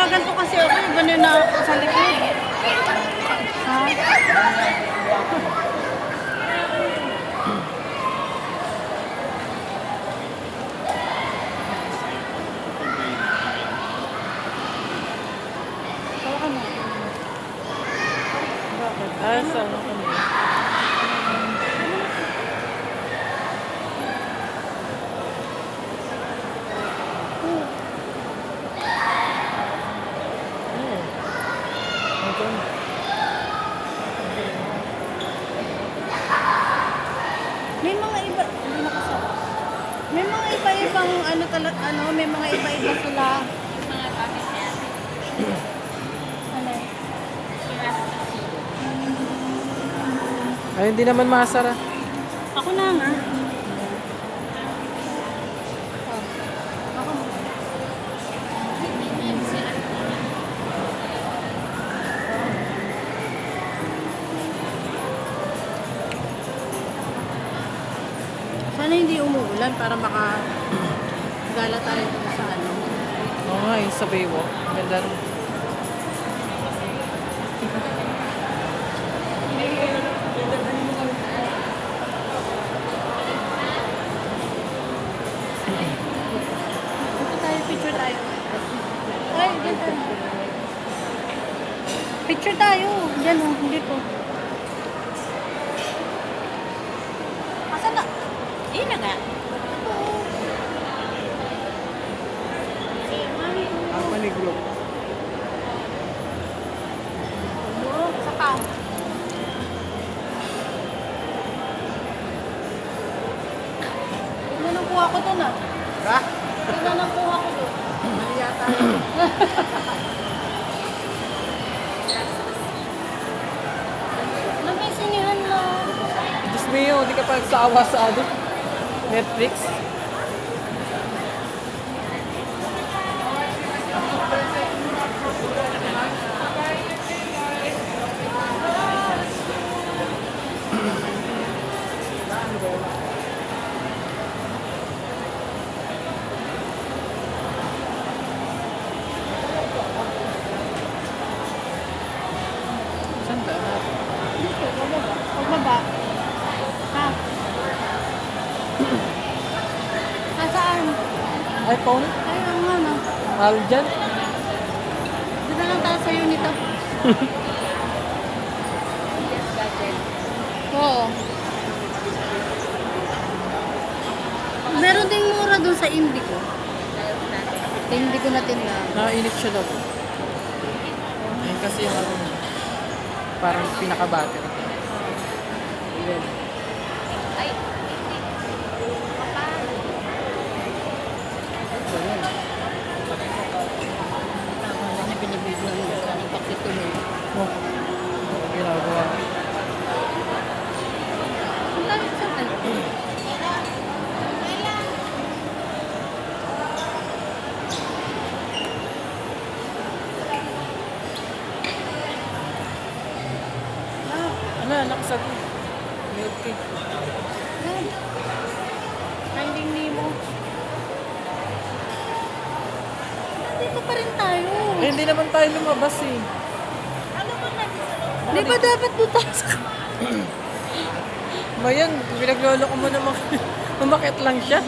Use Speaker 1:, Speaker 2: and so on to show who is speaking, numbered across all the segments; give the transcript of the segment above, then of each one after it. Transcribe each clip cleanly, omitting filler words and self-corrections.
Speaker 1: gumaganto kasi ako, ganun na ako sa likod. Ha? Tawa mo.
Speaker 2: Bakit? Ah, sama kami.
Speaker 1: May mga iba, hindi nakasama. May mga iba-ibang ano talaga, ano, may mga iba-iba sila.
Speaker 3: Mga gamit niya.
Speaker 1: Ano?
Speaker 2: Ay, hindi naman masara.
Speaker 1: Ako na nga. Ako. Sana hindi umuulan para gala tayo dun sa ano.
Speaker 2: Oo nga, yung sa Baywalk. Ganda rin.
Speaker 1: Dito tayo, picture tayo. Ay, dyan tayo. Picture tayo. Diyan o, dito. Asan na?
Speaker 3: Yun na nga.
Speaker 2: Company group.
Speaker 1: Saka. Tignan ang kuha ko doon ah.
Speaker 2: Ha?
Speaker 1: Tignan ang kuha ko doon.
Speaker 2: Mali yata.
Speaker 1: Nabisinihan mo.
Speaker 2: Diyos mio, hindi ka pa nagsawa sa ano? Netflix? Saan ba?
Speaker 1: Dito, pababa. Pagbaba. Ha? Nasaan?
Speaker 2: iPhone?
Speaker 1: Ay, ang ano.
Speaker 2: Mahal dyan?
Speaker 1: Dito lang tayo sa unit ah. Oo. Meron ding mura doon sa Indigo. Sa Indigo na tinda.
Speaker 2: Nakainit siya daw. Ayun kasi yung ano, parang pinaka-battery. Ayan.
Speaker 3: Ay, hindi. Kapal.
Speaker 1: Tama na niya binibigyan mo sa ng pakituloy.
Speaker 2: Oh, ginagawa.
Speaker 1: Ang dami sa ano?
Speaker 2: Ano, nakasag. Milk tea.
Speaker 1: Yan. Finding Nemo. Dito pa rin tayo.
Speaker 2: Eh, hindi naman tayo lumabas eh.
Speaker 1: Di ba dapat doon tayo sa...
Speaker 2: Mayan, pinaglolo ko mo na umakit lang siya.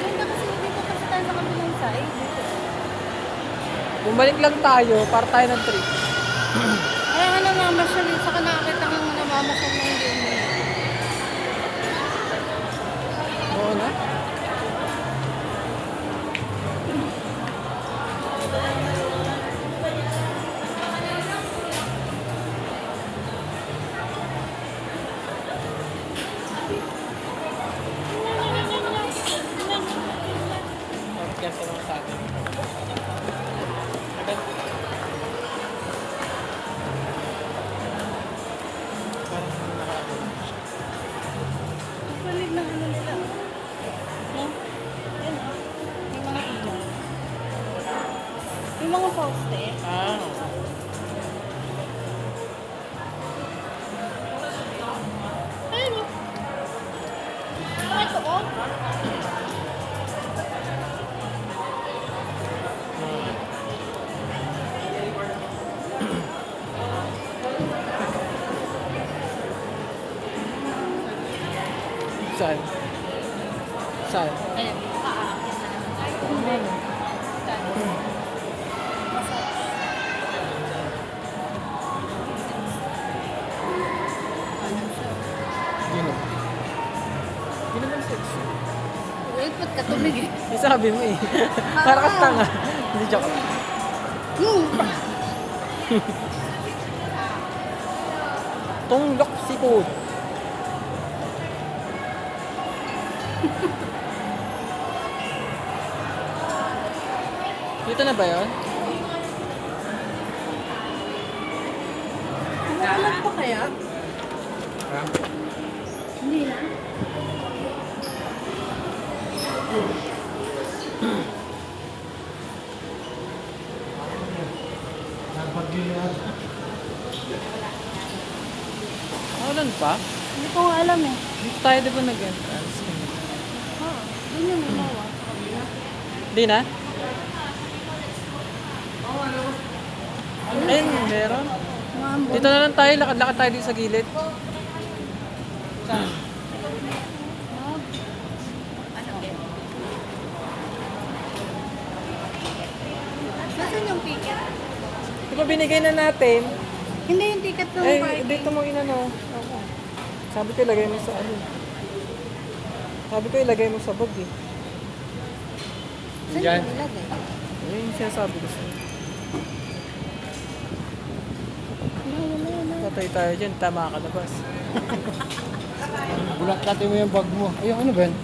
Speaker 1: Ganda kasi dito kasi tayo sa kabilang side.
Speaker 2: Bumalik lang tayo para tayo ng trip.
Speaker 1: Kaya nga namamasyal eh. Saka nakakita nga nga namamasyal na hindi umuwi.
Speaker 2: Oo na. Kasi mga sa atin. Agad. Parang nakakagod.
Speaker 1: Palit ng ano nila. No? Yan ah. May mga ilaw. May mga poste.
Speaker 2: Ah.
Speaker 1: Ayun oh. Ito oh.
Speaker 2: Saan? Saan?
Speaker 3: Ayun, paaakyat na naman tayo.
Speaker 2: Ano? Yun o. Hindi naman sexy.
Speaker 1: Wait, ba't ka tumigil?
Speaker 2: May sabi mo eh. Para ka tanga. Hindi, joke lang. Tunglok si Food. Dito na ba yun?
Speaker 1: Nakalat pa kaya? Hindi na.
Speaker 2: Ulan pa?
Speaker 1: Hindi ko nga alam eh.
Speaker 2: Dito tayo di ba nag-entrance?
Speaker 1: Yun yung umawa sa kabila.
Speaker 2: Di na? Ayun, meron.
Speaker 1: Mga ambon.
Speaker 2: Dito na lang tayo, lakad-lakad tayo dito sa gilid. Saan?
Speaker 3: Ano, Beb?
Speaker 1: Nasaan yung ticket?
Speaker 2: Di ba binigay na natin?
Speaker 1: Hindi yung ticket ng
Speaker 2: Eh,
Speaker 1: parking.
Speaker 2: dito mo inano. Ako. Sabi ko ilagay mo sa ano. Sabi ko ilagay mo sa bag eh.
Speaker 1: Saan
Speaker 2: Diyan.
Speaker 1: yung ilagay?
Speaker 2: Ayun yung sinasabi ko sa'yo. Patay tayo dyan, tama ka labas.
Speaker 4: Bulak natin mo yung bag mo. Ayun, ano ba yan?